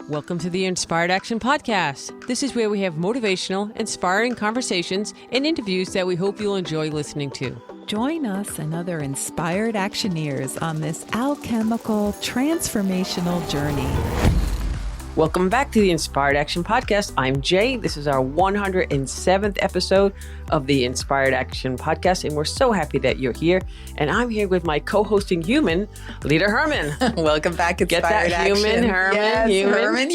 Welcome to the Inspired Action Podcast. This is where we have motivational, inspiring conversations and interviews that we hope you'll enjoy listening to. Join us and other inspired actioneers on this alchemical transformational journey. Welcome back to the Inspired Action Podcast. I'm Jay. This is our 107th episode of the Inspired Action Podcast, and we're so happy that you're here. And I'm here with my co-hosting human, Lita Herman. Welcome back, Inspired Get that Action. human, Herman, yes, human.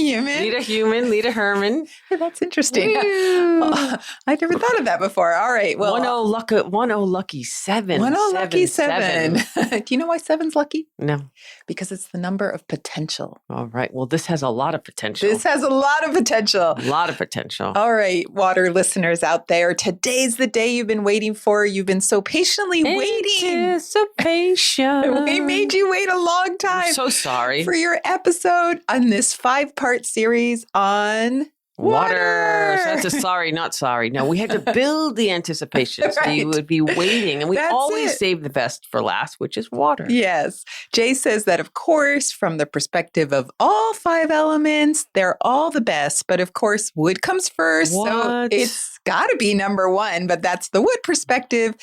Human. Lita Herman. That's interesting. I never thought of that before. All right. Well, 1-0 lucky 7. 1-0 lucky 7. Do you know why 7's lucky? No. Because it's the number of potential. All right. Well, this has a lot of potential. This has a lot of potential. A lot of potential. All right, water listeners out there, today's the day you've been waiting for. You've been so patiently waiting. Anticipation. We made you wait a long time. I'm so sorry. For your episode on this 5-part series on water. So that's a sorry, not sorry. No, we had to build the anticipation so you would be waiting. And we always save the best for last, which is water. Yes. Jay says that, of course, from the perspective of all 5 elements, they're all the best. But of course, wood comes first. What? So it's got to be number 1. But that's the wood perspective.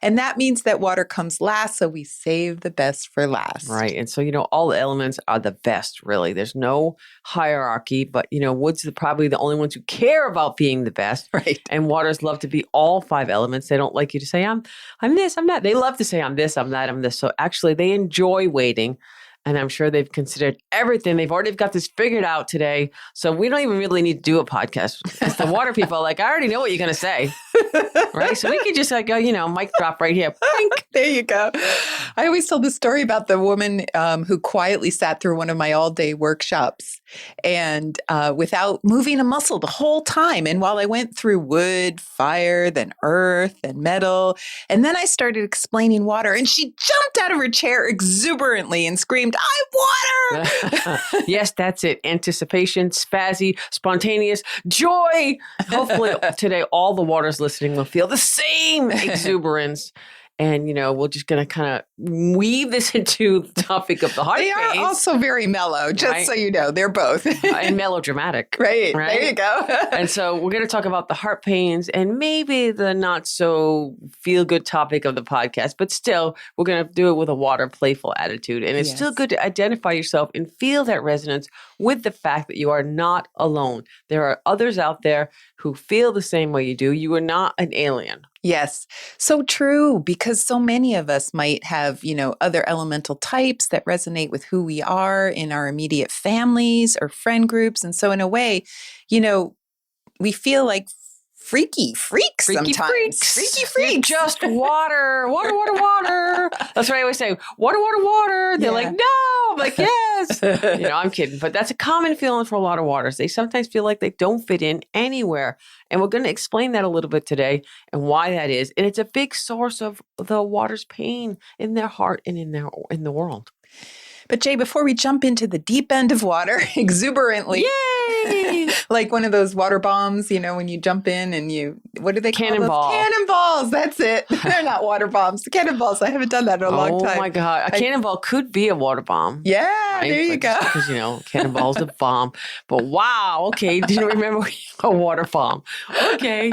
And that means that water comes last. So we save the best for last. Right. And so, all the elements are the best, really. There's no hierarchy. But, wood's probably the only ones who care about being the best. Right. And waters love to be all 5 elements. They don't like you to say, I'm this, I'm that. They love to say, I'm this, I'm that, I'm this. So actually they enjoy waiting. And I'm sure they've considered everything. They've already got this figured out today. So we don't even really need to do a podcast. Because the water people are like, I already know what you're going to say. Right? So we can just go, mic drop right here. There you go. I always tell the story about the woman who quietly sat through one of my all-day workshops and without moving a muscle the whole time. And while I went through wood, fire, then earth and metal, and then I started explaining water, and she jumped out of her chair exuberantly and screamed, I water! Yes, that's it. Anticipation, spazzy, spontaneous, joy. Hopefully today all the waters listening will feel the same exuberance. And, we're just going to kind of weave this into the topic of the heart They pains. are also very mellow, just so you know. They're both. And melodramatic. Right. There you go. And so we're going to talk about the heart pains and maybe the not so feel-good topic of the podcast. But still, we're going to do it with a water playful attitude. And it's still good to identify yourself and feel that resonance with the fact that you are not alone. There are others out there who feel the same way you do. You are not an alien. Yes, so true, because so many of us might have, other elemental types that resonate with who we are in our immediate families or friend groups. And so in a way, we feel like freaky freaks sometimes. Freaky freaks. You're just water. That's what I always say. Water. They're like, no. I'm like, yes. I'm kidding. But that's a common feeling for a lot of waters. They sometimes feel like they don't fit in anywhere. And we're going to explain that a little bit today and why that is. And it's a big source of the water's pain in their heart and in the world. But Jay, before we jump into the deep end of water exuberantly, yay! Like one of those water bombs, when you jump in and what do they call Cannonball. those? Cannonballs. That's it. They're not water bombs. Cannonballs. I haven't done that in a long time. Oh my God. A cannonball could be a water bomb. Yeah, right? There you go. Because, cannonball's a bomb. But wow. Okay. Didn't remember a water bomb. Okay.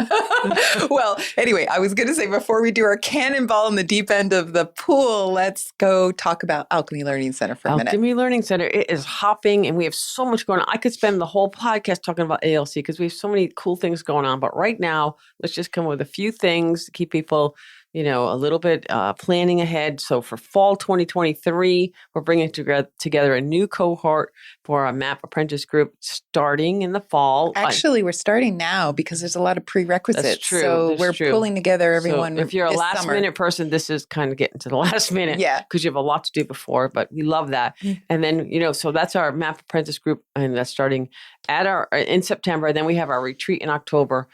Well, anyway, I was going to say before we do our cannonball in the deep end of the pool, let's go talk about Alchemy Learning Center for a minute. Alchemy Learning Center, it is hopping and we have so much going on. I could spend the whole podcast talking about ALC because we have so many cool things going on. But right now, let's just come with a few things to keep people, a little bit planning ahead. So for fall 2023, we're bringing together a new cohort for our MAP apprentice group starting in the fall. Actually, we're starting now because there's a lot of prerequisites. That's true. So we're pulling together everyone. So if you're a last summer. minute person, this is kind of getting to the last minute. Yeah. Because you have a lot to do before, but we love that. And then, so that's our MAP apprentice group, and that's starting in September. Then we have our retreat in October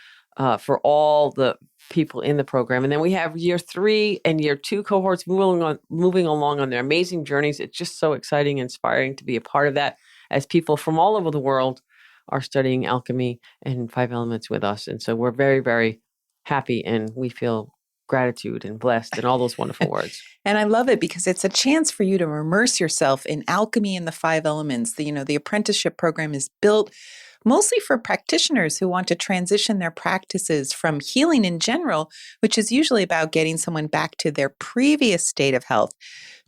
for all the people in the program. And then we have year 3 and year 2 cohorts moving along on their amazing journeys. It's just so exciting and inspiring to be a part of that as people from all over the world are studying alchemy and 5 elements with us. And so we're very, very happy and we feel gratitude and blessed and all those wonderful words. And I love it because it's a chance for you to immerse yourself in alchemy and the 5 elements. The apprenticeship program is built mostly for practitioners who want to transition their practices from healing in general, which is usually about getting someone back to their previous state of health,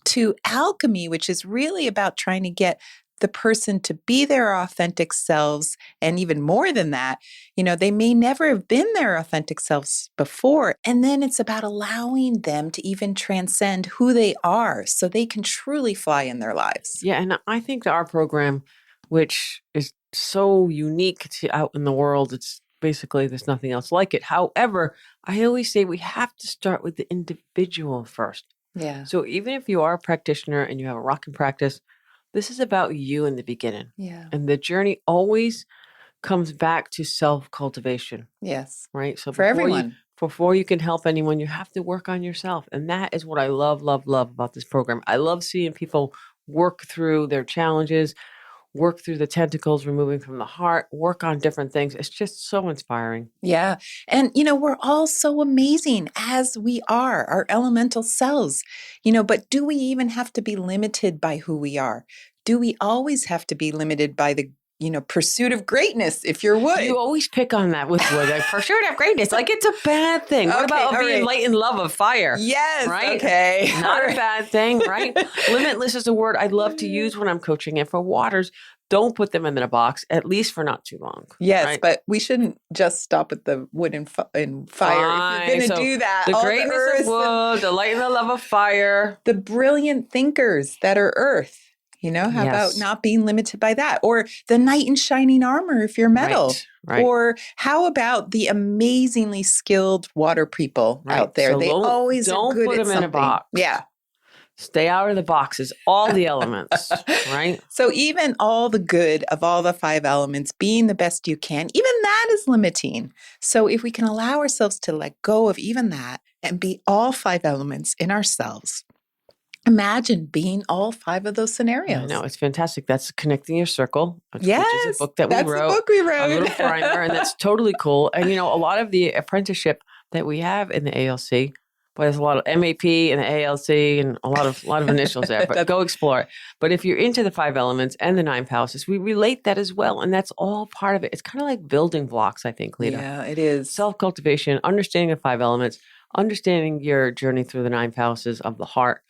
to alchemy, which is really about trying to get the person to be their authentic selves. And even more than that, they may never have been their authentic selves before. And then it's about allowing them to even transcend who they are so they can truly fly in their lives. Yeah. And I think that our program, which is so unique to out in the world, it's basically, there's nothing else like it. However, I always say we have to start with the individual first. Yeah. So even if you are a practitioner and you have a rocking practice, this is about you in the beginning. Yeah. And the journey always comes back to self-cultivation. Yes. Right? So for everyone. Before you can help anyone, you have to work on yourself. And that is what I love, love, love about this program. I love seeing people work through their challenges, work through the tentacles, removing from the heart, work on different things. It's just so inspiring. Yeah. And, we're all so amazing as we are, our elemental selves, but do we even have to be limited by who we are? Do we always have to be limited by the pursuit of greatness, if you're wood? You always pick on that with wood. Like, pursuit of greatness. Like, it's a bad thing. What about being light and love of fire? Yes. Right? Okay. Not a bad thing, right? Limitless is a word I love to use when I'm coaching. And for waters, don't put them in a box, at least for not too long. Yes, right? but we shouldn't just stop at the wood and fire. Fine. If you're going to do that, the all greatness the of wood, the light and the love of fire. The brilliant thinkers that are earth. How about not being limited by that? Or the knight in shining armor if you're metal. Right. Or how about the amazingly skilled water people out there? So they always don't are good put at them something. in a box. Yeah. Stay out of the boxes, all the elements, right? So even all the good of all the 5 elements, being the best you can, even that is limiting. So if we can allow ourselves to let go of even that and be all 5 elements in ourselves, imagine being all 5 of those scenarios. I know, it's fantastic. That's Connecting Your Circle, yes, which is a book that we wrote. That's the book we wrote. A little primer, and that's totally cool. And, a lot of the apprenticeship that we have in the ALC, but there's a lot of MAP and the ALC and a lot of initials there, but go explore it. But if you're into the 5 elements and the 9 palaces, we relate that as well. And that's all part of it. It's kind of like building blocks, I think, Lita. Yeah, it is. Self-cultivation, understanding the 5 elements, understanding your journey through the 9 palaces of the heart,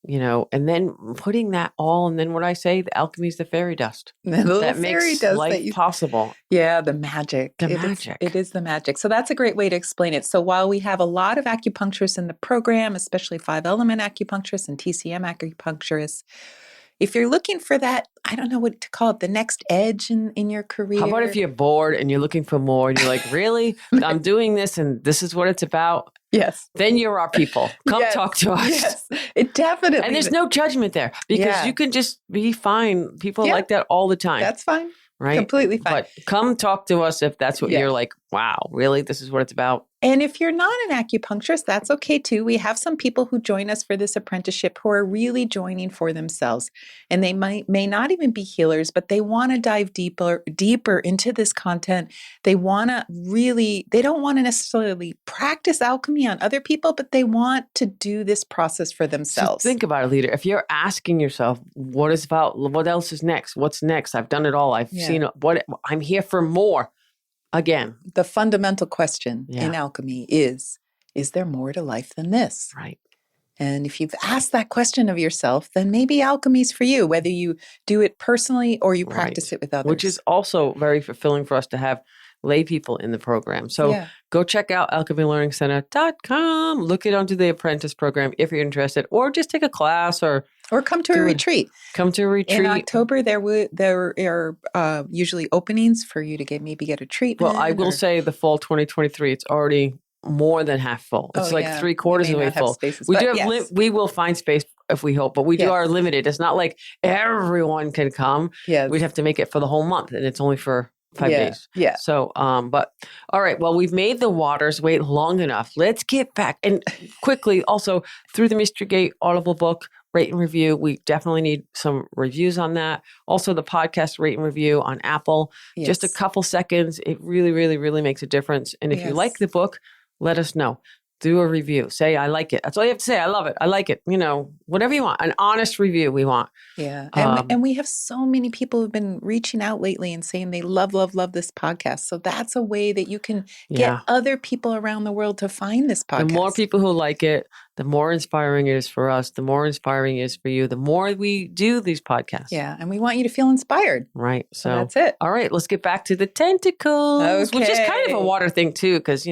and then putting that all, and then what I say, the alchemy is the fairy dust. That makes life possible. Yeah, the magic. It is the magic. So that's a great way to explain it. So while we have a lot of acupuncturists in the program, especially 5-element acupuncturists and TCM acupuncturists, if you're looking for that, I don't know what to call it, the next edge in your career. How about if you're bored and you're looking for more and you're like, really? I'm doing this and this is what it's about? Yes. Then you're our people. Come talk to us. Yes, it definitely. And there's no judgment there because you can just be fine. People like that all the time. That's fine. Right? Completely fine. But come talk to us if that's what you're like, wow, really? This is what it's about? And if you're not an acupuncturist, that's okay too. We have some people who join us for this apprenticeship who are really joining for themselves. And they may not even be healers, but they want to dive deeper into this content. They don't want to necessarily practice alchemy on other people, but they want to do this process for themselves. So think about it, leader. If you're asking yourself, what else is next? What's next? I've done it all. I've seen what I'm here for more. Again, the fundamental question in alchemy is there more to life than this? Right. And if you've asked that question of yourself, then maybe alchemy's for you, whether you do it personally or you practice it with others. Which is also very fulfilling for us to have lay people in the program. So go check out alchemylearningcenter.com. Look it onto the apprentice program if you're interested, or just take a class or come to a retreat. Come to a retreat. In October, there are usually openings for you to get a treatment. Well, I will say the fall 2023, it's already more than half full. It's 3/4 of the way full. Spaces, we will find space if we hope, but we are limited. It's not like everyone can come. Yes. We'd have to make it for the whole month, and it's only for 5 days. Yeah. So, but all right. Well, we've made the waters wait long enough. Let's get back and quickly also through the Mystery Gate Audible book, rate and review. We definitely need some reviews on that. Also the podcast rate and review on Apple, just a couple seconds. It really, really, really makes a difference. And if you like the book, let us know. do a review. Say, I like it. That's all you have to say. I love it. I like it. Whatever you want. An honest review we want. Yeah. And we have so many people who've been reaching out lately and saying they love, love, love this podcast. So that's a way that you can get other people around the world to find this podcast. The more people who like it, the more inspiring it is for us, the more inspiring it is for you, the more we do these podcasts. Yeah. And we want you to feel inspired. Right. So that's it. All right. Let's get back to the tentacles, which is kind of a water thing too, because,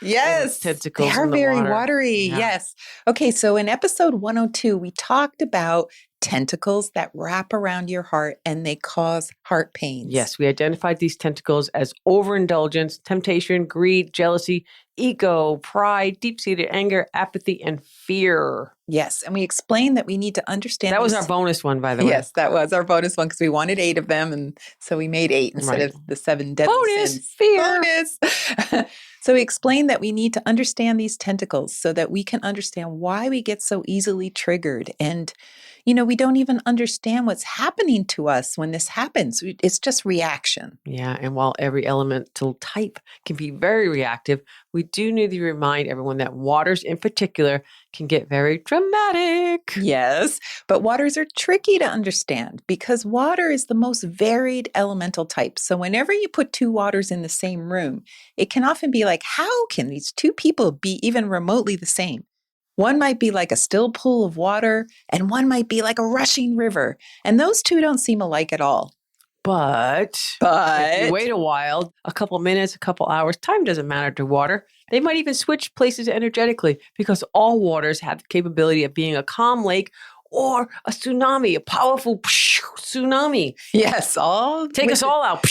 yes, tentacles they are very water. Watery. Yeah. Yes. Okay. So in episode 102, we talked about tentacles that wrap around your heart and they cause heart pains. Yes, we identified these tentacles as overindulgence, temptation, greed, jealousy, ego, pride, deep-seated anger, apathy, and fear. Yes, and we explained that we need to understand. That was our bonus one, by the way. Yes, that was our bonus one because we wanted 8 of them, and so we made 8 instead of the 7 deadly sins. Fear. Bonus. So we explained that we need to understand these tentacles so that we can understand why we get so easily triggered. And, we don't even understand what's happening to us when this happens. It's just reaction. Yeah. And while every elemental type can be very reactive, we do need to remind everyone that waters in particular can get very dramatic. Yes, but waters are tricky to understand because water is the most varied elemental type. So whenever you put 2 waters in the same room, it can often be like, how can these 2 people be even remotely the same? One might be like a still pool of water, and one might be like a rushing river. And those 2 don't seem alike at all. But if you wait a while, a couple minutes, a couple hours, time doesn't matter to water. They might even switch places energetically because all waters have the capability of being a calm lake or a tsunami, a powerful tsunami. Yes, take us all out.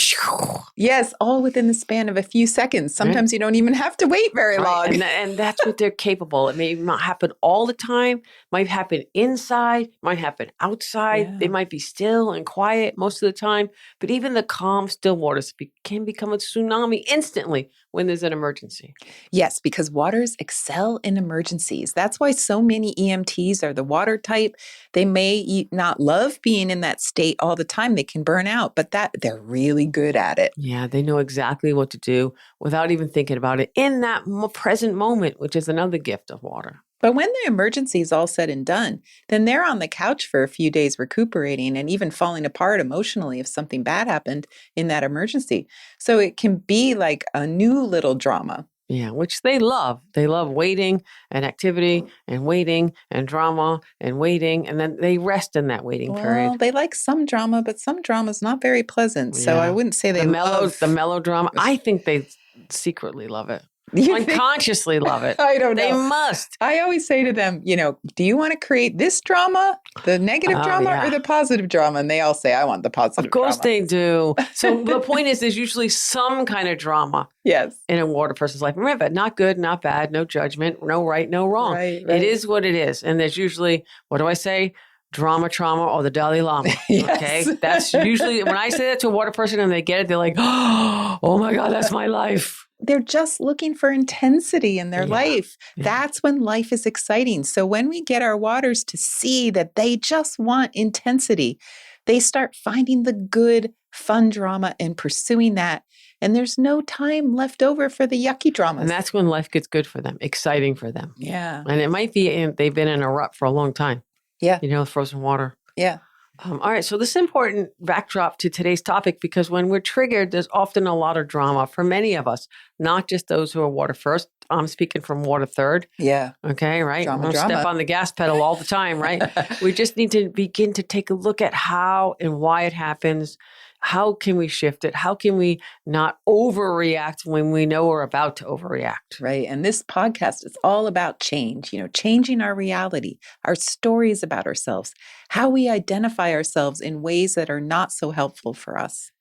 Yes, all within the span of a few seconds. Sometimes you don't even have to wait very long. And that's what they're capable. It may not happen all the time. Might happen inside. Might happen outside. Yeah. They might be still and quiet most of the time. But even the calm, still waters can become a tsunami instantly when there's an emergency. Yes, because waters excel in emergencies. That's why so many EMTs are the water type. They may not love being in that state all the time. They can burn out, but they're really good at it. Yeah, they know exactly what to do without even thinking about it in that present moment, which is another gift of water. But when the emergency is all said and done, then they're on the couch for a few days recuperating and even falling apart emotionally if something bad happened in that emergency. So it can be like a new little drama. Yeah, which they love. They love waiting and activity and waiting and drama and waiting. And then they rest in that waiting period. Well, they like some drama, but some drama is not very pleasant. So I wouldn't say they love the melodrama. I think they secretly love it. Unconsciously love it. I don't know. They must. I always say to them, do you want to create this drama, the negative drama, or the positive drama? And they all say, I want the positive drama. Of course they do. So the point is, there's usually some kind of drama in a water person's life. Remember, not good, not bad, no judgment, no right, no wrong. Right. It is what it is. And there's usually, what do I say? Drama, trauma, or the Dalai Lama. Yes. Okay. That's usually, when I say that to a water person and they get it, they're like, oh my God, that's my life. They're just looking for intensity in their life. Yeah. That's when life is exciting. So when we get our waters to see that they just want intensity, they start finding the good, fun drama and pursuing that. And there's no time left over for the yucky dramas. And that's when life gets good for them, exciting for them. Yeah. And it might be they've been in a rut for a long time. Yeah. Frozen water. Yeah. All right. So this is important backdrop to today's topic because when we're triggered, there's often a lot of drama for many of us, not just those who are water first. I'm speaking from water third. Yeah. Okay. Right. We don't step on the gas pedal all the time. Right. We just need to begin to take a look at how and why it happens. How can we shift it? How can we not overreact when we know we're about to overreact? Right. And this podcast is all about change, changing our reality, our stories about ourselves, how we identify ourselves in ways that are not so helpful for us.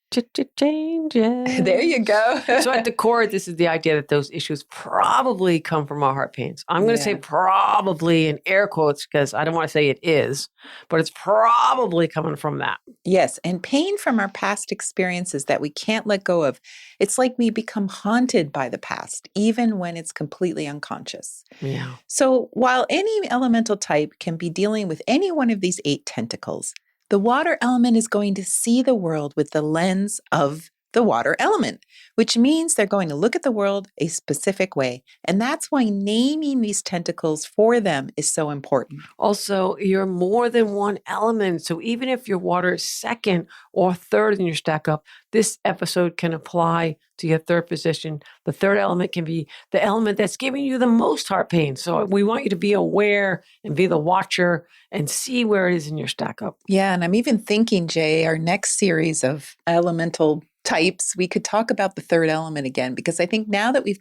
Changes. There you go. So at the core, this is the idea that those issues probably come from our heart pains. I'm going to say probably in air quotes because I don't want to say it is, but it's probably coming from that. Yes. And pain from our past experiences that we can't let go of. It's like we become haunted by the past, even when it's completely unconscious. Yeah. So while any elemental type can be dealing with any one of these 8 tentacles, the water element is going to see the world with the lens of the water element, which means they're going to look at the world a specific way. And that's why naming these tentacles for them is so important. Also, you're more than one element. So even if your water is second or third in your stack up, this episode can apply to your third position. The third element can be the element that's giving you the most heart pain. So we want you to be aware and be the watcher and see where it is in your stack up. Yeah, and I'm even thinking, Jay, our next series of elemental types, we could talk about the third element again, because I think now that we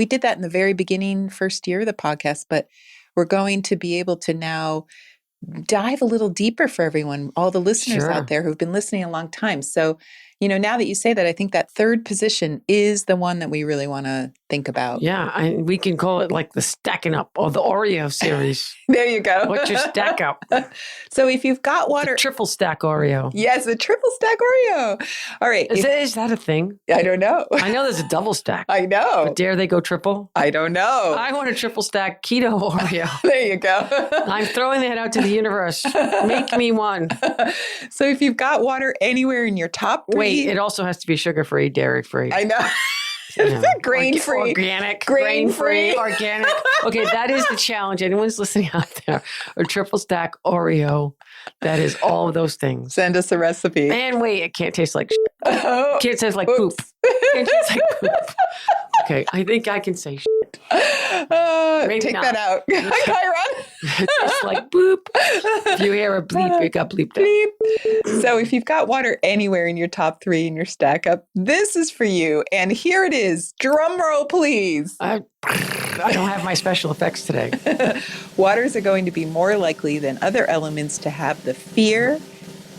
did that in the very beginning, first year of the podcast, but we're going to be able to now dive a little deeper for everyone, all the listeners out there who've been listening a long time. So, now that you say that, I think that third position is the one that we really want to think about. Yeah, we can call it like the stacking up or the Oreo series. There you go. What's your stack up? So if you've got water... The triple stack Oreo. Yes, the triple stack Oreo. All right. Is that a thing? I don't know. I know there's a double stack. I know. But dare they go triple? I don't know. I want a triple stack keto Oreo. There you go. I'm throwing that out to the universe. Make me one. So if you've got water anywhere in your top three... Wait, it also has to be sugar-free, dairy-free. I know. Grain-free. Organic. Grain-free. Organic. Okay, that is the challenge. Anyone's listening out there, a triple stack Oreo. That is all of those things. Send us a recipe. And wait, it can't taste like shit. It can't taste like poop. It tastes like poop. Okay, I think I can say shit. Take that out. Chiron. It tastes like boop. If you hear a bleep, it got bleeped out. Bleep. So if you've got water anywhere in your top three in your stack up, this is for you. And here it is. Drum roll, please. I don't have my special effects today. Waters are going to be more likely than other elements to have the fear,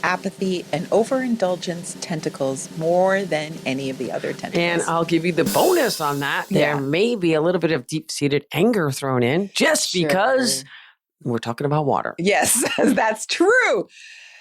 apathy, and over-indulgence tentacles more than any of the other tentacles. And I'll give you the bonus on that. There may be a little bit of deep-seated anger thrown in just because we're talking about water. Yes, that's true.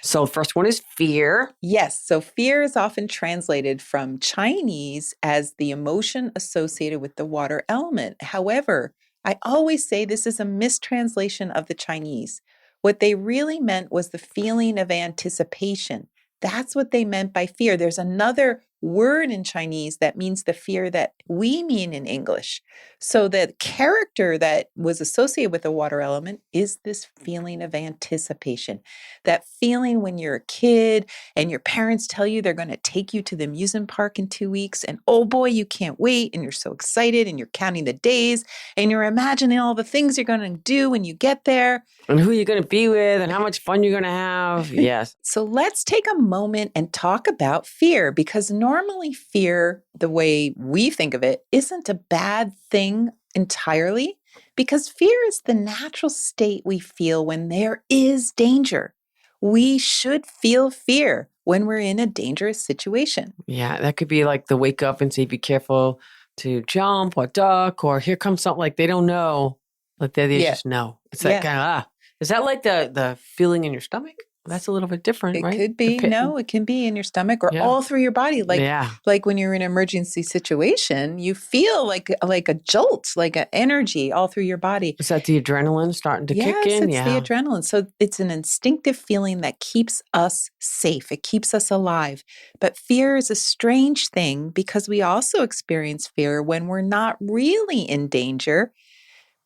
So the first one is fear. Yes. So fear is often translated from Chinese as the emotion associated with the water element. However, I always say this is a mistranslation of the Chinese. What they really meant was the feeling of anticipation. That's what they meant by fear. There's another word in Chinese that means the fear that we mean in English. So the character that was associated with the water element is this feeling of anticipation. That feeling when you're a kid and your parents tell you they're going to take you to the amusement park in 2 weeks and oh boy, you can't wait and you're so excited and you're counting the days and you're imagining all the things you're going to do when you get there. And who you're going to be with and how much fun you're going to have. Yes. So let's take a moment and talk about fear, because normally fear, the way we think of it, isn't a bad thing entirely, because fear is the natural state we feel when there is danger. We should feel fear when we're in a dangerous situation. Yeah, that could be like the wake up and say, be careful to jump or duck, or here comes something like they don't know. Like they just know. It's that kind of, is that like the feeling in your stomach? That's a little bit different, right? It could be. No, it can be in your stomach or all through your body. Like when you're in an emergency situation, you feel like a jolt, like an energy all through your body. Is that the adrenaline starting to kick in? Yes, it's the adrenaline. So it's an instinctive feeling that keeps us safe. It keeps us alive. But fear is a strange thing because we also experience fear when we're not really in danger,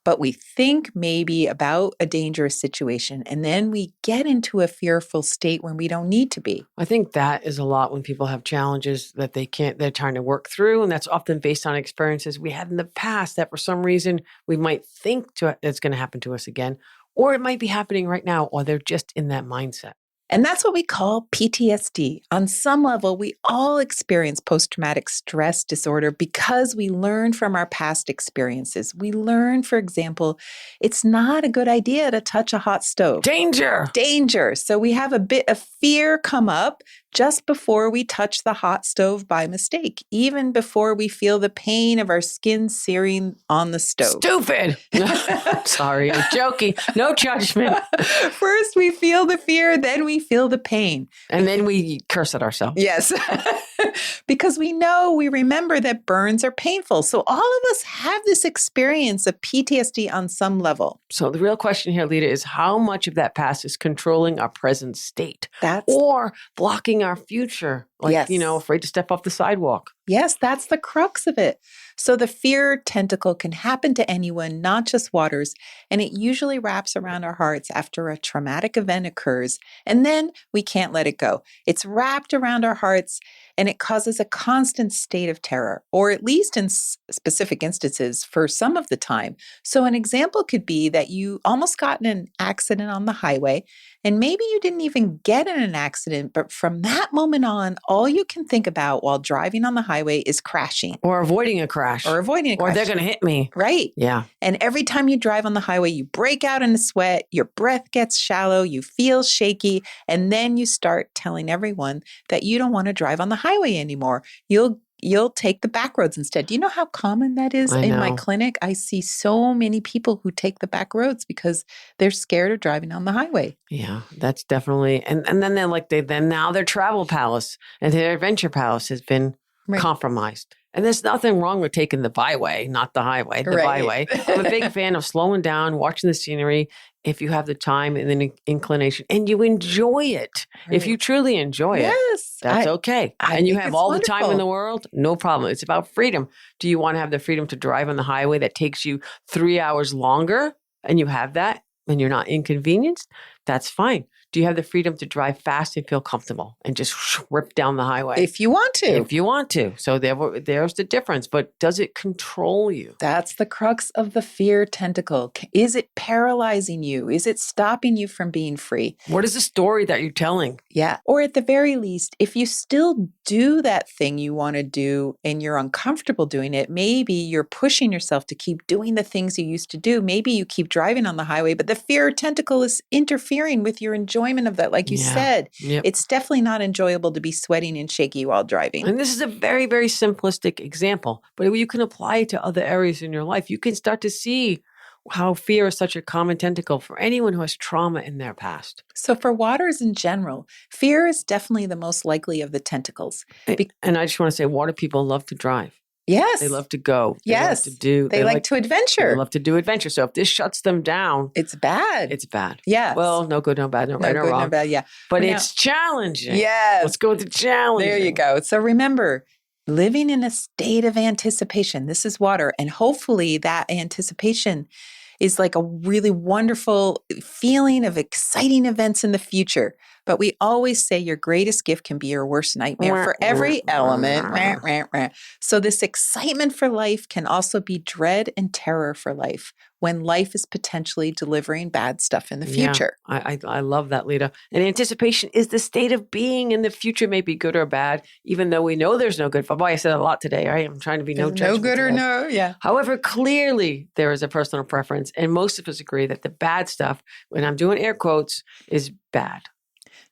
but we think maybe about a dangerous situation, and then we get into a fearful state when we don't need to be. I think that is a lot when people have challenges that they're trying to work through. And that's often based on experiences we had in the past that for some reason we might think it's going to happen to us again, or it might be happening right now, or they're just in that mindset. And that's what we call PTSD. On some level, we all experience post-traumatic stress disorder because we learn from our past experiences. We learn, for example, it's not a good idea to touch a hot stove. Danger. So we have a bit of fear come up just before we touch the hot stove by mistake, even before we feel the pain of our skin searing on the stove. Stupid. Sorry, I'm joking. No judgment. First, we feel the fear, then we feel the pain. And then we curse at ourselves. Yes. Because we remember that burns are painful. So all of us have this experience of PTSD on some level. So the real question here, Lita, is how much of that past is controlling our present state or blocking our future? Like, Yes. afraid to step off the sidewalk. Yes, that's the crux of it. So the fear tentacle can happen to anyone, not just waters, and it usually wraps around our hearts after a traumatic event occurs, and then we can't let it go. It's wrapped around our hearts, and it causes a constant state of terror, or at least in specific instances for some of the time. So an example could be that you almost got in an accident on the highway, and maybe you didn't even get in an accident, but from that moment on, all you can think about while driving on the highway is crashing. Or avoiding a crash. Or they're going to hit me. Right. Yeah. And every time you drive on the highway, you break out in a sweat, your breath gets shallow, you feel shaky, and then you start telling everyone that you don't want to drive on the highway anymore. You'll take the back roads instead. Do you know how common that is in my clinic? I see so many people who take the back roads because they're scared of driving on the highway. Yeah, that's definitely. And then now their travel palace and their adventure palace has been compromised. And there's nothing wrong with taking the byway, not the highway, the byway. I'm a big fan of slowing down, watching the scenery if you have the time and the inclination and you enjoy it. Right. If you truly enjoy it, that's okay. And you have all the time in the world, no problem. It's about freedom. Do you want to have the freedom to drive on the highway that takes you 3 hours longer and you have that and you're not inconvenienced? That's fine. Do you have the freedom to drive fast and feel comfortable and just rip down the highway? If you want to. If you want to. So there's the difference. But does it control you? That's the crux of the fear tentacle. Is it paralyzing you? Is it stopping you from being free? What is the story that you're telling? Yeah. Or at the very least, if you still do that thing you want to do and you're uncomfortable doing it, maybe you're pushing yourself to keep doing the things you used to do. Maybe you keep driving on the highway, but the fear tentacle is interfering with your enjoyment of that. Like you said, it's definitely not enjoyable to be sweating and shaky while driving. And this is a very, very simplistic example, but you can apply it to other areas in your life. You can start to see how fear is such a common tentacle for anyone who has trauma in their past. So for waters in general, fear is definitely the most likely of the tentacles. And I just want to say, water people love to drive. Yes. They love to go. They yes. love to do. They like to adventure. They love to do adventure. So if this shuts them down, it's bad. It's bad. Yes. Well, no good, no bad, no right or wrong. No bad, yeah. But it's challenging. Yes. Let's go with the challenge. There you go. So remember, living in a state of anticipation. This is water. And hopefully that anticipation is like a really wonderful feeling of exciting events in the future. But we always say your greatest gift can be your worst nightmare for every element. So this excitement for life can also be dread and terror for life when life is potentially delivering bad stuff in the future. I love that, Lita. And anticipation is the state of being in the future, may be good or bad, even though we know there's no good. Boy, I said a lot today, right? I'm trying to be no good or no, yeah. However, clearly there is a personal preference, and most of us agree that the bad stuff, when I'm doing air quotes, is bad.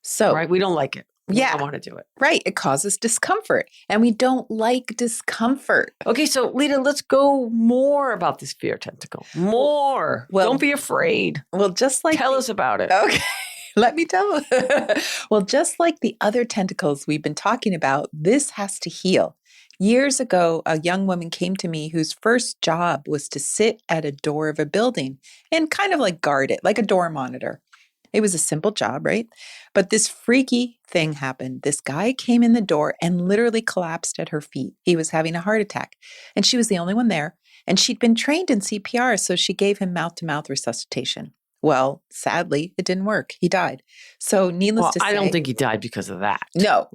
So, right? We don't like it. We don't want to do it. Right. It causes discomfort, and we don't like discomfort. Okay. So, Lita, let's go more about this fear tentacle. More. Well, don't be afraid. Well, just like tell us about it. Okay. Let me tell. Well, just like the other tentacles we've been talking about, this has to heal. Years ago, a young woman came to me whose first job was to sit at a door of a building and kind of like guard it, like a door monitor. It was a simple job, right? But this freaky thing happened. This guy came in the door and literally collapsed at her feet. He was having a heart attack, and she was the only one there. And she'd been trained in CPR, so she gave him mouth-to-mouth resuscitation. Well, sadly, it didn't work. He died. So needless to say... I don't think he died because of that. No.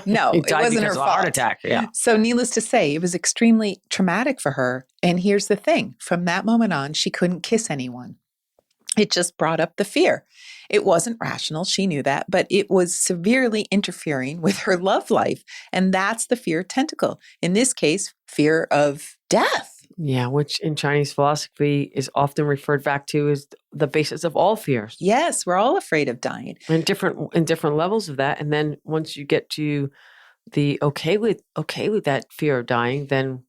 No, he died it wasn't because her of fault. A heart attack. Yeah. So needless to say, it was extremely traumatic for her. And here's the thing. From that moment on, she couldn't kiss anyone. It just brought up the fear. It wasn't rational. She knew that, but it was severely interfering with her love life. And that's the fear tentacle. In this case, fear of death. Yeah, which in Chinese philosophy is often referred back to as the basis of all fears. Yes, we're all afraid of dying. And different levels of that. And then once you get to the okay with that fear of dying, then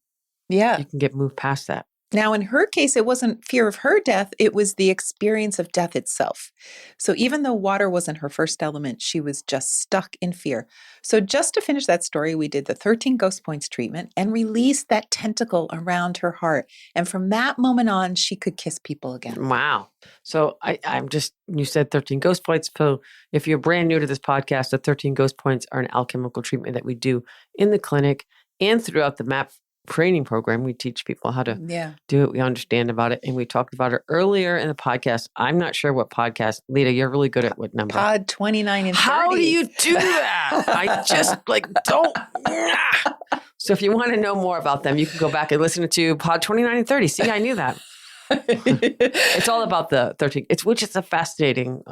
you can moved past that. Now, in her case, it wasn't fear of her death, it was the experience of death itself. So even though water wasn't her first element, she was just stuck in fear. So just to finish that story, we did the 13 ghost points treatment and released that tentacle around her heart. And from that moment on, she could kiss people again. Wow. So you said 13 ghost points. So if you're brand new to this podcast, the 13 ghost points are an alchemical treatment that we do in the clinic and throughout the MAP training program. We teach people how to do it. We understand about it. And we talked about it earlier in the podcast. I'm not sure what podcast. Lita, you're really good at what number? Pod 29 and 30. How do you do that? I just don't. So if you want to know more about them, you can go back and listen to Pod 29 and 30. See, I knew that. It's all about the 13, which is a fascinating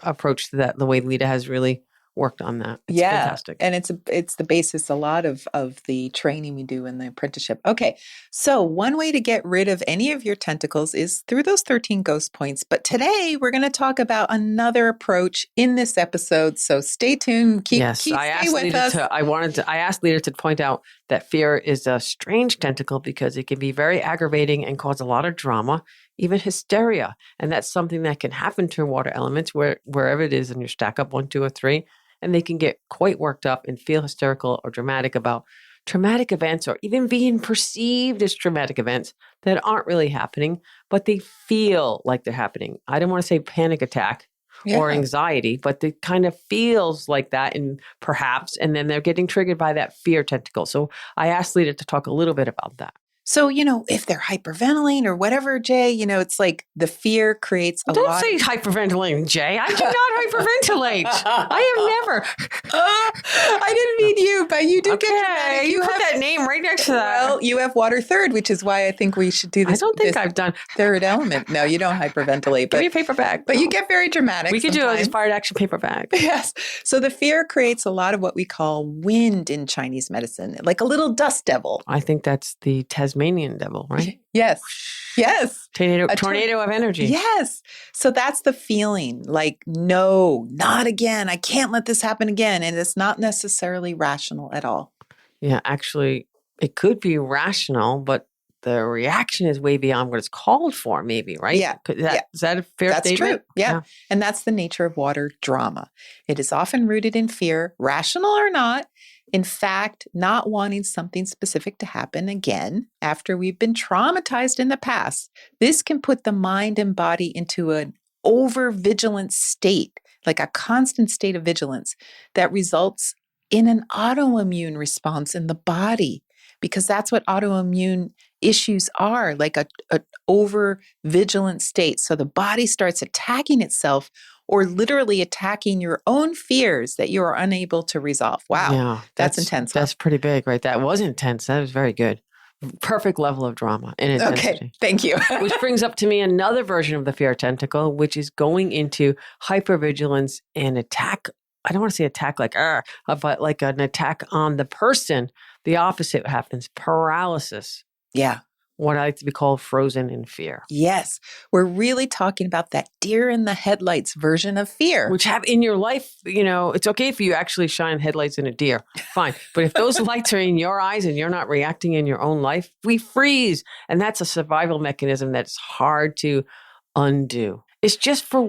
approach to that, the way Lita has really worked on that. It's fantastic. And it's the basis a lot of the training we do in the apprenticeship. Okay, so one way to get rid of any of your tentacles is through those 13 ghost points. But today we're going to talk about another approach in this episode. So stay tuned. Stay with us. I asked Lita to point out that fear is a strange tentacle because it can be very aggravating and cause a lot of drama, even hysteria. And that's something that can happen to water elements wherever it is in your stack up 1, 2, or 3. And they can get quite worked up and feel hysterical or dramatic about traumatic events or even being perceived as traumatic events that aren't really happening, but they feel like they're happening. I don't want to say panic attack or anxiety, but it kind of feels like that and then they're getting triggered by that fear tentacle. So I asked Lita to talk a little bit about that. So, if they're hyperventilating or whatever, Jay, it's like the fear creates a lot. Don't say hyperventilating, Jay. I do not hyperventilate. I have never. I didn't mean you, but you do get dramatic. You put that name right next to that. Well, you have water third, which is why I think we should do this. I don't think I've done third element. No, you don't hyperventilate. Give me a paper bag. But you get very dramatic. We could do an inspired action paper bag. Yes. So the fear creates a lot of what we call wind in Chinese medicine, like a little dust devil. I think that's the Tasmanian devil, right? Yes. Tornado of energy. Yes. So that's the feeling like, no, not again. I can't let this happen again. And it's not necessarily rational at all. Yeah, actually, it could be rational, but the reaction is way beyond what it's called for, maybe, right? Yeah. Is that a fair statement? That's true. Yeah. And that's the nature of water drama. It is often rooted in fear, rational or not. In fact, not wanting something specific to happen again after we've been traumatized in the past. This can put the mind and body into an over-vigilant state, like a constant state of vigilance that results in an autoimmune response in the body, because that's what autoimmune issues are, like a over-vigilant state. So the body starts attacking itself or literally attacking your own fears that you are unable to resolve. Wow. Yeah, that's intense. That's pretty big, right? That was intense. That was very good. Perfect level of drama and intensity. Okay, thank you. Which brings up to me another version of the fear tentacle, which is going into hypervigilance and attack. I don't want to say attack like, but like an attack on the person. The opposite happens, paralysis. Yeah. What I like to be called frozen in fear. Yes. We're really talking about that deer in the headlights version of fear. Which have in your life, it's okay if you actually shine headlights in a deer. Fine. But if those lights are in your eyes and you're not reacting in your own life, we freeze. And that's a survival mechanism that's hard to undo. It's just for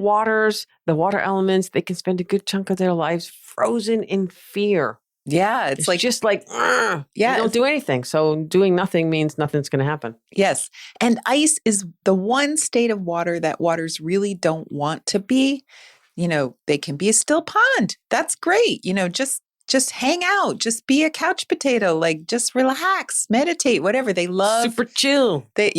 the water elements, they can spend a good chunk of their lives frozen in fear. Yeah, it's like just like, you don't do anything. So doing nothing means nothing's going to happen. Yes. And ice is the one state of water that waters really don't want to be. They can be a still pond. That's great. Just hang out, just be a couch potato, like just relax, meditate, whatever. They love super chill. They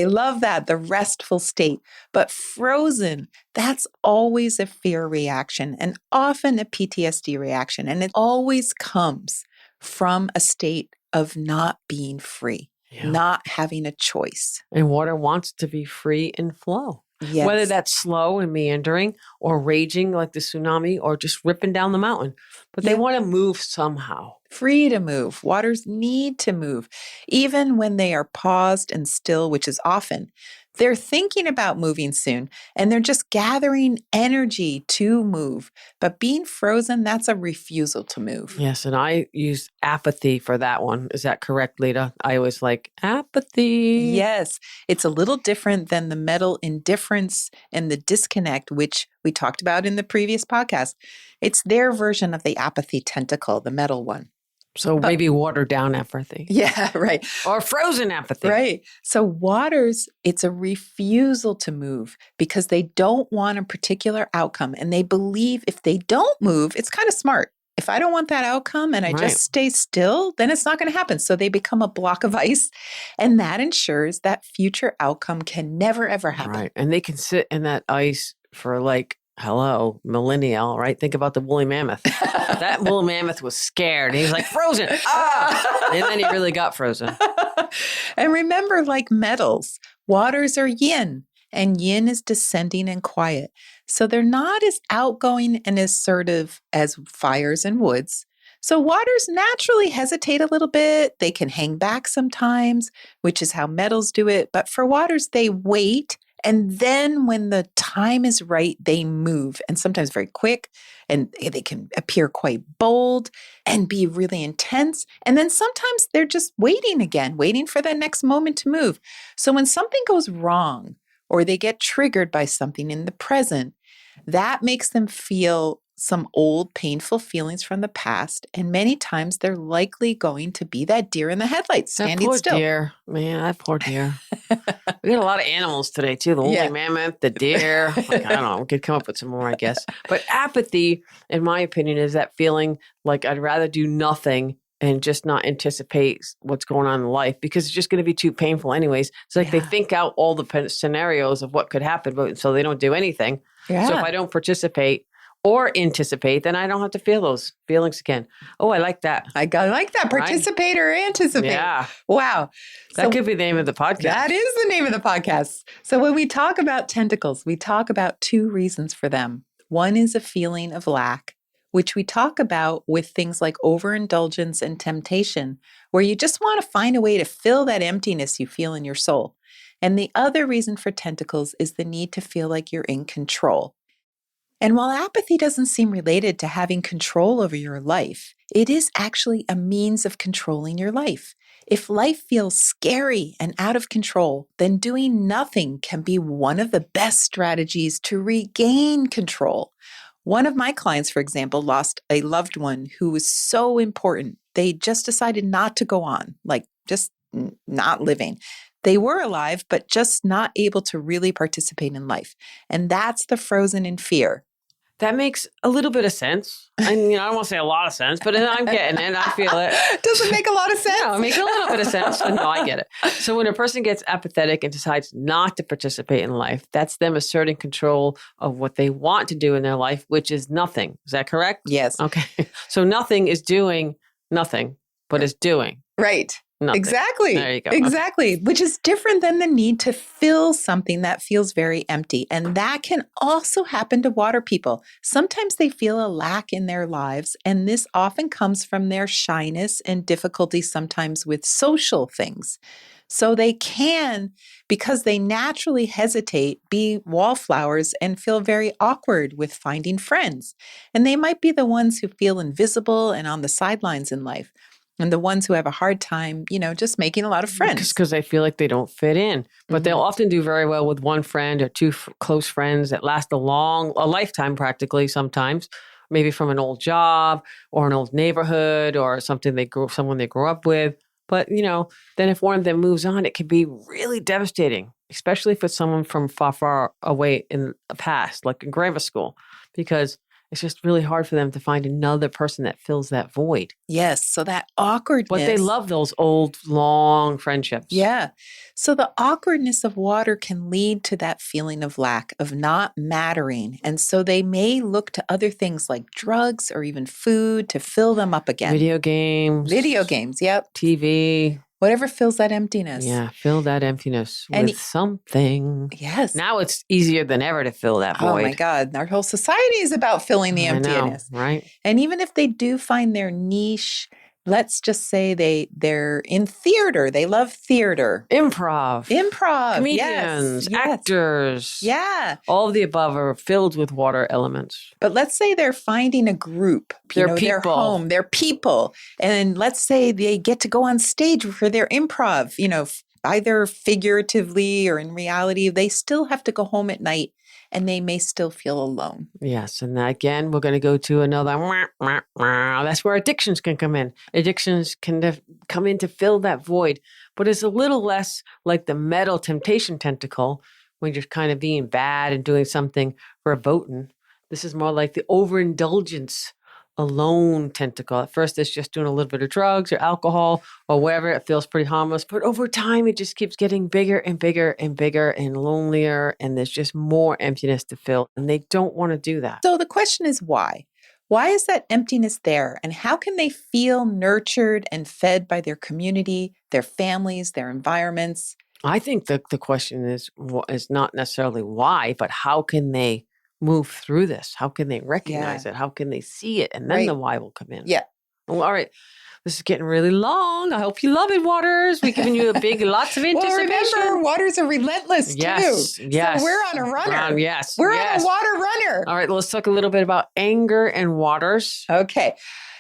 love that, the restful state. But frozen, that's always a fear reaction and often a PTSD reaction. And it always comes from a state of not being free, not having a choice. And water wants to be free and flow. Yes. Whether that's slow and meandering or raging like the tsunami or just ripping down the mountain. But they want to move somehow. Free to move. Waters need to move. Even when they are paused and still, which is often, They're thinking about moving soon and they're just gathering energy to move. But being frozen, that's a refusal to move. Yes, and I use apathy for that one. Is that correct, Lita? I always like apathy. Yes, it's a little different than the metal indifference and the disconnect, which we talked about in the previous podcast. It's their version of the apathy tentacle, the metal one. So maybe watered down apathy. Yeah, right. Or frozen apathy. Right. So waters, it's a refusal to move because they don't want a particular outcome. And they believe if they don't move, it's kind of smart. If I don't want that outcome and I just stay still, then it's not going to happen. So they become a block of ice. And that ensures that future outcome can never, ever happen. Right. And they can sit in that ice for like, hello, millennial, right? Think about the Woolly Mammoth. That Woolly Mammoth was scared. He was like, frozen. Ah! And then he really got frozen. And remember, like metals, waters are yin, and yin is descending and quiet. So they're not as outgoing and assertive as fires and woods. So waters naturally hesitate a little bit. They can hang back sometimes, which is how metals do it. But for waters, they wait. And then when the time is right, they move, and sometimes very quick, and they can appear quite bold and be really intense. And then sometimes they're just waiting again, waiting for that next moment to move. So when something goes wrong or they get triggered by something in the present, that makes them feel some old painful feelings from the past. And many times they're likely going to be that deer in the headlights, standing that poor still. Deer. Man, that poor deer. We got a lot of animals today too. The woolly mammoth, the deer. Like, I don't know. We could come up with some more, I guess. But apathy, in my opinion, is that feeling like I'd rather do nothing and just not anticipate what's going on in life because it's just going to be too painful anyways. It's like they think out all the scenarios of what could happen, but so they don't do anything. Yeah. So if I don't participate or anticipate, then I don't have to feel those feelings again. Oh, I like that. I like that. Participate or anticipate. Yeah. Wow. That could be the name of the podcast. That is the name of the podcast. So when we talk about tentacles, we talk about two reasons for them. One is a feeling of lack, which we talk about with things like overindulgence and temptation, where you just want to find a way to fill that emptiness you feel in your soul. And the other reason for tentacles is the need to feel like you're in control. And while apathy doesn't seem related to having control over your life, it is actually a means of controlling your life. If life feels scary and out of control, then doing nothing can be one of the best strategies to regain control. One of my clients, for example, lost a loved one who was so important. They just decided not to go on, like just not living. They were alive, but just not able to really participate in life. And that's the frozen in fear. That makes a little bit of sense. And, I don't want to say a lot of sense, but I'm getting it. I feel it. Does it make a lot of sense? No, it makes a little bit of sense. No, I get it. So when a person gets apathetic and decides not to participate in life, that's them asserting control of what they want to do in their life, which is nothing. Is that correct? Yes. Okay. So nothing is doing nothing, but it's doing. Right. Nothing. Exactly. There you go. Exactly. Okay. Which is different than the need to fill something that feels very empty. And that can also happen to water people. Sometimes they feel a lack in their lives, and this often comes from their shyness and difficulty sometimes with social things. So they can, because they naturally hesitate, be wallflowers and feel very awkward with finding friends. And they might be the ones who feel invisible and on the sidelines in life. And the ones who have a hard time, just making a lot of friends. Because they feel like they don't fit in. But they'll often do very well with one friend or two close friends that last a lifetime practically sometimes, maybe from an old job or an old neighborhood or someone they grew up with. But, then if one of them moves on, it can be really devastating, especially if it's someone from far, far away in the past, like in grammar school, because it's just really hard for them to find another person that fills that void. Yes. So that awkwardness. But they love those old, long friendships. Yeah. So the awkwardness of water can lead to that feeling of lack, of not mattering. And so they may look to other things like drugs or even food to fill them up again. Video games. Yep. TV. Whatever fills that emptiness. Yeah, fill that emptiness with something. Yes. Now it's easier than ever to fill that void. Oh my God. Our whole society is about filling the emptiness. I know, right? And even if they do find their niche let's just say they're in theater. They love theater. Improv. Yes. Comedians, actors. Yeah. All of the above are filled with water elements. But let's say they're finding a group. They're Their people. home, they're people. And let's say they get to go on stage for their improv, either figuratively or in reality. They still have to go home at night and they may still feel alone. Yes. And again, we're going to go to another. That's where addictions can come in. Addictions can come in to fill that void, but it's a little less like the metal temptation tentacle when you're kind of being bad and doing something verboten. This is more like the overindulgence alone tentacle. At first, it's just doing a little bit of drugs or alcohol or whatever. It feels pretty harmless. But over time, it just keeps getting bigger and bigger and bigger and lonelier. And there's just more emptiness to fill. And they don't want to do that. So the question is why? Why is that emptiness there? And how can they feel nurtured and fed by their community, their families, their environments? I think the question is not necessarily why, but how can they move through this? How can they recognize it? How can they see it? And then the why will come in. Yeah. Well, all right. This is getting really long. I hope you love it, Waters. We've given you lots of anticipation. Well, remember, Waters are relentless too. Yes. So we're on a runner. We're on a water runner. All right. Let's talk a little bit about anger and Waters. Okay.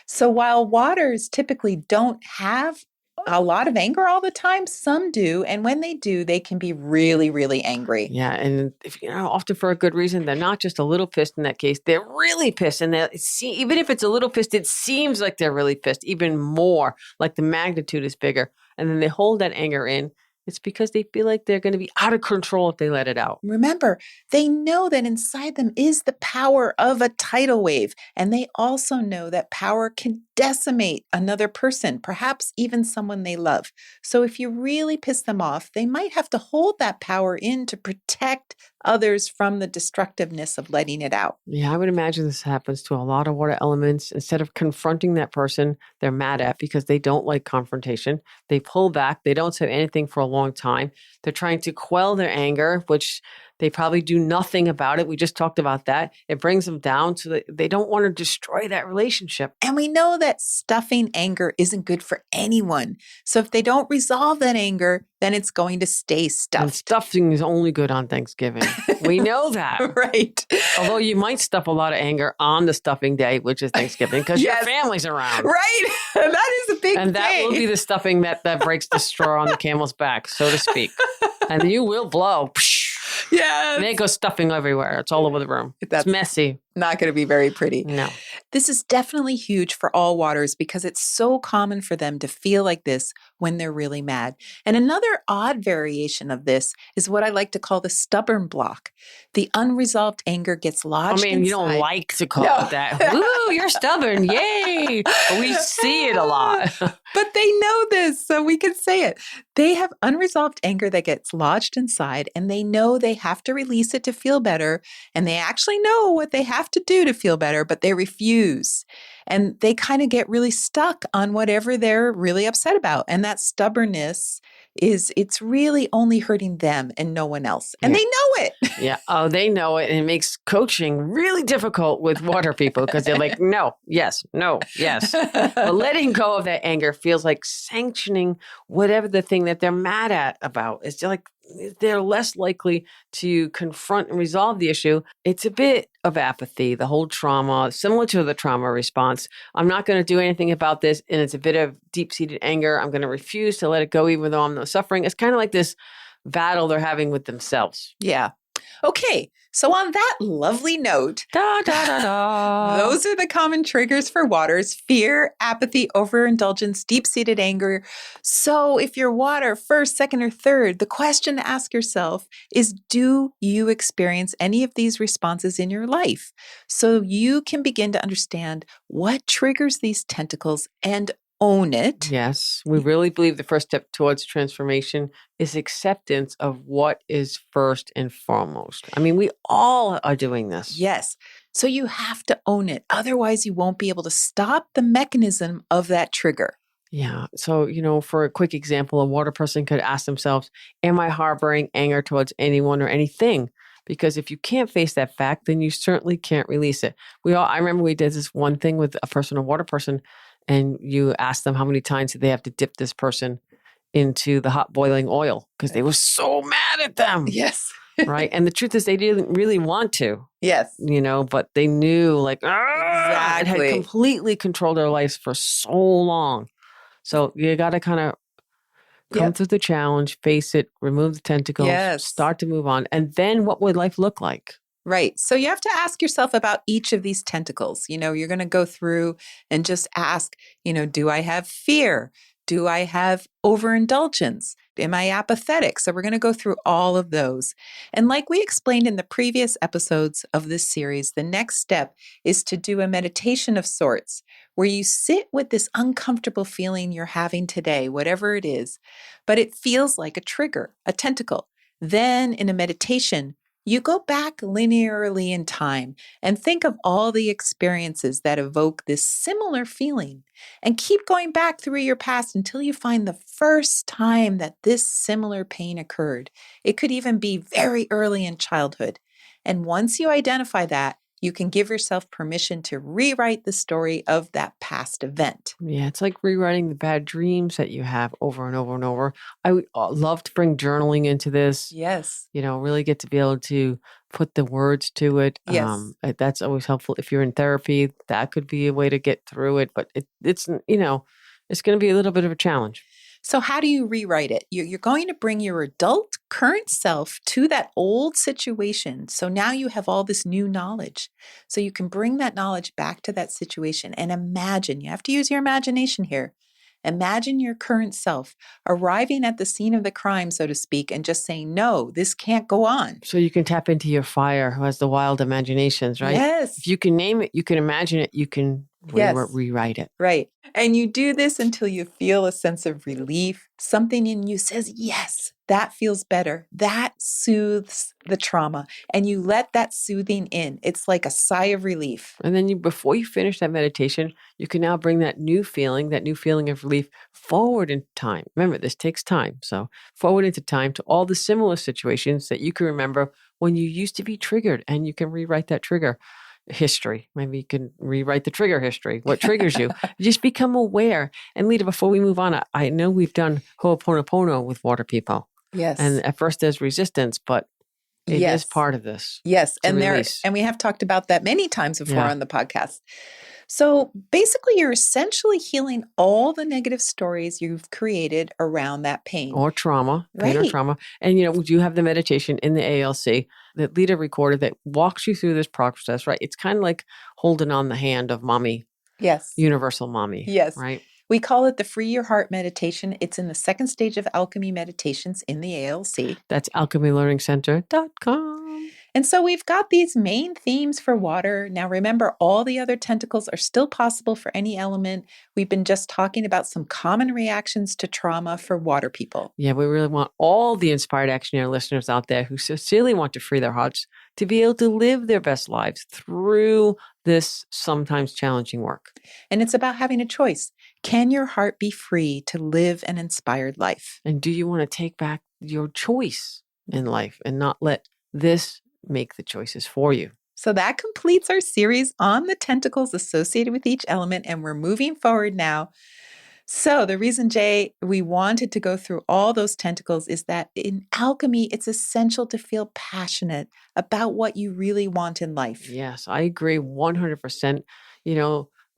So while Waters typically don't have a lot of anger all the time, some do. And when they do, they can be really, really angry. Yeah. And often for a good reason, they're not just a little pissed in that case. They're really pissed. And even if it's a little pissed, it seems like they're really pissed, even more, like the magnitude is bigger. And then they hold that anger in. It's because they feel like they're going to be out of control if they let it out. Remember, they know that inside them is the power of a tidal wave. And they also know that power can decimate another person, perhaps even someone they love. So if you really piss them off, they might have to hold that power in to protect others from the destructiveness of letting it out. Yeah, I would imagine this happens to a lot of water elements. Instead of confronting that person they're mad at because they don't like confrontation, they pull back. They don't say anything for a long time. They're trying to quell their anger, which they probably do nothing about it. We just talked about that. It brings them down so that they don't want to destroy that relationship. And we know that stuffing anger isn't good for anyone. So if they don't resolve that anger, then it's going to stay stuffed. And stuffing is only good on Thanksgiving. We know that. Right. Although you might stuff a lot of anger on the stuffing day, which is Thanksgiving, because your family's around. Right. That is a big And that thing. will be the stuffing that breaks the straw on the camel's back, so to speak. And you will blow. Yes. And they go stuffing everywhere. It's all over the room. It's messy. Not going to be very pretty. No. This is definitely huge for all waters because it's so common for them to feel like this when they're really mad. And another odd variation of this is what I like to call the stubborn block. The unresolved anger gets lodged inside. You don't like to call it that. Woo, you're stubborn. Yay. But we see it a lot. But they know this, so we can say it. They have unresolved anger that gets lodged inside, and they know they have to release it to feel better. And they actually know what they have to do to feel better, but they refuse. And they kind of get really stuck on whatever they're really upset about. And that stubbornness it's really only hurting them and no one else. And they know it. Yeah. Oh, they know it. And it makes coaching really difficult with water people because they're like, no, yes, no, yes. But letting go of that anger feels like sanctioning whatever the thing that they're mad at about. It's like they're less likely to confront and resolve the issue. It's a bit of apathy, the whole trauma, similar to the trauma response. I'm not going to do anything about this. And it's a bit of deep-seated anger. I'm going to refuse to let it go even though I'm not suffering. It's kind of like this battle they're having with themselves. Yeah. Okay. So on that lovely note, those are the common triggers for waters: fear, apathy, overindulgence, deep-seated anger. So if you're water, first, second, or third, the question to ask yourself is, do you experience any of these responses in your life? So you can begin to understand what triggers these tentacles and own it. Yes. We really believe the first step towards transformation is acceptance of what is first and foremost. I mean, we all are doing this. Yes. So you have to own it. Otherwise, you won't be able to stop the mechanism of that trigger. Yeah. So, for a quick example, a water person could ask themselves, am I harboring anger towards anyone or anything? Because if you can't face that fact, then you certainly can't release it. I remember we did this one thing with a water person, and you ask them how many times did they have to dip this person into the hot boiling oil because they were so mad at them. Yes. Right. And the truth is they didn't really want to. Yes. But they knew like, it had Exactly. completely controlled their lives for so long. So you got to kind of come through the challenge, face it, remove the tentacles, Yes. start to move on. And then what would life look like? Right. So you have to ask yourself about each of these tentacles. You're going to go through and just ask, do I have fear? Do I have overindulgence? Am I apathetic? So we're going to go through all of those. And like we explained in the previous episodes of this series, the next step is to do a meditation of sorts where you sit with this uncomfortable feeling you're having today, whatever it is, but it feels like a trigger, a tentacle. Then in a meditation, you go back linearly in time and think of all the experiences that evoke this similar feeling and keep going back through your past until you find the first time that this similar pain occurred. It could even be very early in childhood. And once you identify that, you can give yourself permission to rewrite the story of that past event. Yeah, it's like rewriting the bad dreams that you have over and over and over. I would love to bring journaling into this. Yes. Really get to be able to put the words to it. Yes. That's always helpful. If you're in therapy, that could be a way to get through it. But it's going to be a little bit of a challenge. So how do you rewrite it? You're going to bring your adult current self to that old situation. So now you have all this new knowledge. So you can bring that knowledge back to that situation and imagine. You have to use your imagination here. Imagine your current self arriving at the scene of the crime, so to speak, and just saying, no, this can't go on. So you can tap into your fire who has the wild imaginations, right? Yes. If you can name it, you can imagine it, you can rewrite it. Right. And you do this until you feel a sense of relief. Something in you says, yes, that feels better. That soothes the trauma. And you let that soothing in. It's like a sigh of relief. And then before you finish that meditation, you can now bring that new feeling of relief forward in time. Remember, this takes time. So forward into time to all the similar situations that you can remember when you used to be triggered, and you can rewrite that trigger history. Maybe you can rewrite the trigger history. What triggers you? Just become aware. And Lita, before we move on, I know we've done Ho'oponopono with water people. Yes. And at first there's resistance, but it is part of this. Yes. And release. And we have talked about that many times before on the podcast. So basically, you're essentially healing all the negative stories you've created around that pain. Or trauma. Pain or trauma. And, we do have the meditation in the ALC that Lita recorded that walks you through this process, right? It's kind of like holding on the hand of mommy. Yes. Universal mommy. Yes. Right? We call it the Free Your Heart meditation. It's in the second stage of Alchemy meditations in the ALC. That's alchemylearningcenter.com. And so we've got these main themes for water. Now remember, all the other tentacles are still possible for any element. We've been just talking about some common reactions to trauma for water people. Yeah, we really want all the inspired actionary listeners out there who sincerely want to free their hearts to be able to live their best lives through this sometimes challenging work. And it's about having a choice. Can your heart be free to live an inspired life? And do you want to take back your choice in life and not let this make the choices for you? So that completes our series on the tentacles associated with each element, and we're moving forward now. So the reason, Jay, we wanted to go through all those tentacles is that in alchemy, it's essential to feel passionate about what you really want in life. Yes, I agree 100%.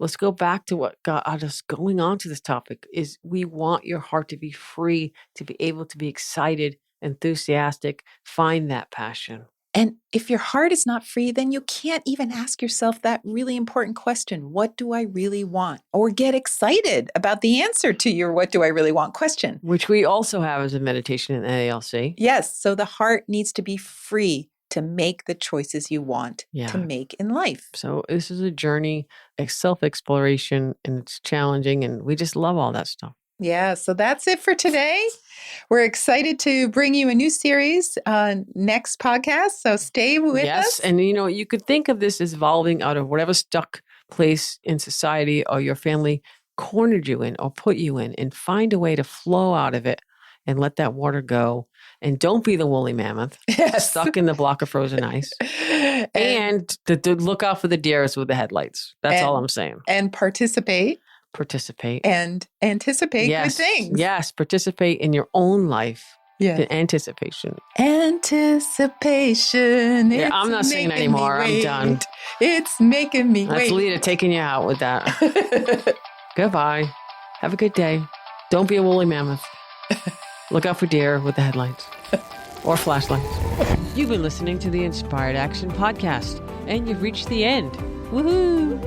Let's go back to what got us going on to this topic is we want your heart to be free, to be able to be excited, enthusiastic, find that passion. And if your heart is not free, then you can't even ask yourself that really important question, what do I really want? Or get excited about the answer to your what do I really want question. Which we also have as a meditation in ALC. Yes, so the heart needs to be free to make the choices you want to make in life. So this is a journey, a self-exploration, and it's challenging, and we just love all that stuff. Yeah, so that's it for today. We're excited to bring you a new series next podcast, so stay with us. Yes, and you could think of this as evolving out of whatever stuck place in society or your family cornered you in or put you in, and find a way to flow out of it and let that water go. And don't be the woolly mammoth stuck in the block of frozen ice. and to look out for the deers with the headlights. That's all I'm saying. And participate. Participate. and anticipate good things. Yes. Participate in your own life. Yeah. The anticipation. Anticipation. Yeah, It's I'm not singing making anymore. me I'm wait. done. It's making me That's wait. Lita taking you out with that. Goodbye. Have a good day. Don't be a woolly mammoth. Look out for deer with the headlights or flashlights. You've been listening to the Inspired Action Podcast, and you've reached the end. Woohoo!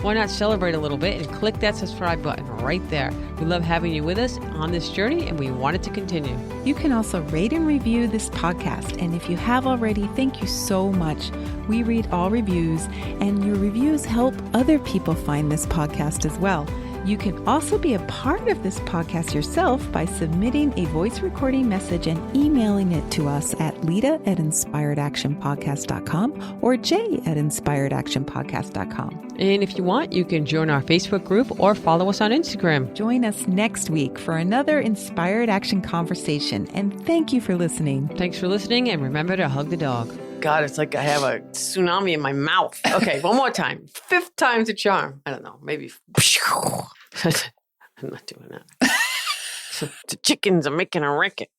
Why not celebrate a little bit and click that subscribe button right there? We love having you with us on this journey, and we want it to continue. You can also rate and review this podcast. And if you have already, thank you so much. We read all reviews, and your reviews help other people find this podcast as well. You can also be a part of this podcast yourself by submitting a voice recording message and emailing it to us at lita@inspiredactionpodcast.com or jay@inspiredactionpodcast.com. And if you want, you can join our Facebook group or follow us on Instagram. Join us next week for another Inspired Action conversation. And thank you for listening. Thanks for listening, and remember to hug the dog. God, it's like I have a tsunami in my mouth. Okay, one more time. 5th time's a charm. I don't know, maybe. I'm not doing that. The chickens are making a racket.